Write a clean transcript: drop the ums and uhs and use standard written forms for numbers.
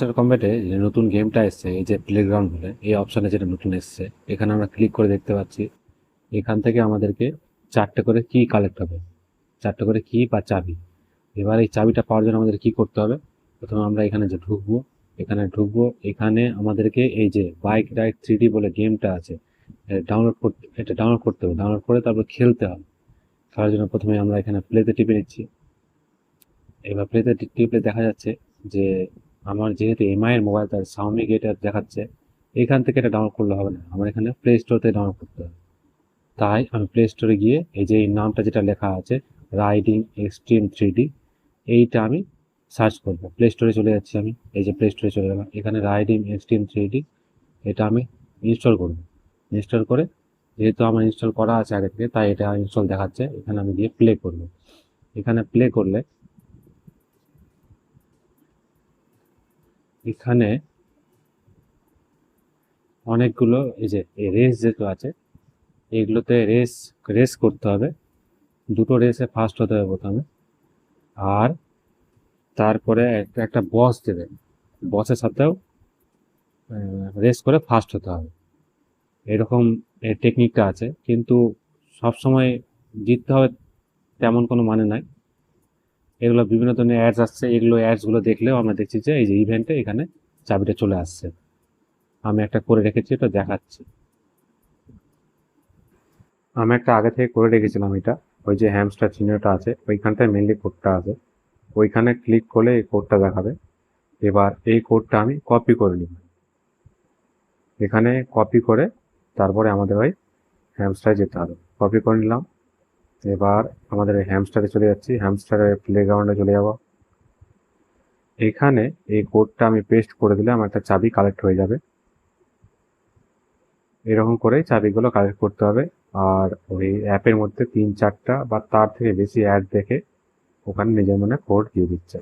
Master কম্ব্যাটে যে নতুন গেমটা এসছে, এই যে প্লেগ্রাউন্ড বলে এই অপশনে যেটা নতুন এসছে, এখানে আমরা ক্লিক করে দেখতে পাচ্ছি এখান থেকে আমাদেরকে 4টে করে কি কালেক্ট হবে, 4টে করে কি বা চাবি। এবার এই চাবিটা পাওয়ার জন্য আমাদের কি করতে হবে? প্রথমে আমরা এখানে যে ঢুকবো, এখানে আমাদেরকে এই যে বাইক রাইড 3D বলে গেমটা আছে, এটা ডাউনলোড করতে হবে। ডাউনলোড করে তারপর খেলতে হবে। খেলার জন্য প্রথমে আমরা এখানে প্লেতে টিপে নিচ্ছি। এবার প্লেতে টিপলে দেখা যাচ্ছে যে আমার যেহেতু এমআই এর মোবাইল, তার সাউমি গেটার দেখাচ্ছে। এখান থেকে এটা ডাউনলোড করলে হবে না, আমার এখানে প্লে স্টোর থেকে ডাউনলোড করতে হবে। তাই আমি প্লে স্টোরে গিয়ে এই যে এই নামটা যেটা লেখা আছে, রাইডিং এক্সট্রিম 3D, এইটা আমি সার্চ করবো। প্লে স্টোরে চলে যাচ্ছি আমি, এই যে প্লে স্টোরে চলে গেলাম, এখানে রাইডিং এক্সট্রিম 3D এটা আমি ইনস্টল করব। ইনস্টল করে, যেহেতু আমার ইনস্টল করা আছে আগে থেকে, তাই এটা ইনস্টল দেখাচ্ছে। এখানে আমি গিয়ে প্লে করব। এখানে প্লে করলে এখানে অনেকগুলো এই যে এই রেস যেগুলো আছে, এগুলোতে রেস রেস করতে হবে। দুটো রেসে ফার্স্ট হতে হবে প্রথমে, আর তারপরে একটা বস দেবে, বসের সাথেও রেস করে ফার্স্ট হতে হবে। এরকম এর টেকনিকটা আছে, কিন্তু সব সময় জিততে হবে তেমন কোনো মানে নাই। এগুলো বিভিন্ন ধরনের অ্যাডস আসছে, এগুলো অ্যাডসগুলো দেখলেও আমরা দেখছি যে এই যে ইভেন্টে এখানে চাবিটা চলে আসছে। আমি একটা করে রেখেছি, এটা দেখাচ্ছি। আমি একটা আগে থেকে করে রেখেছিলাম এটা, ওই যে হ্যামস্টার চিহ্নটা আছে ওইখানটায় মেনলি কোডটা আছে। ওইখানে ক্লিক করলে এই কোডটা দেখাবে। এবার এই কোডটা আমি কপি করে নিব। এখানে কপি করে তারপরে আমাদের ওই হ্যামস্টারে যেতে হবে। কপি করে নিলাম। এবার আমাদের এই হ্যামস্টারে চলে যাচ্ছি, হ্যামস্টারের প্লেগ্রাউন্ডে চলে যাব। এখানে এই কোডটা আমি পেস্ট করে দিলে আমার একটা চাবি কালেক্ট হয়ে যাবে। এরকম করেই চাবিগুলো কালেক্ট করতে হবে। আর ওই অ্যাপের মধ্যে 3-4টা বা তার থেকে বেশি অ্যাড দেখে ওখানে নিজের মনে কোড দিয়ে দিচ্ছে।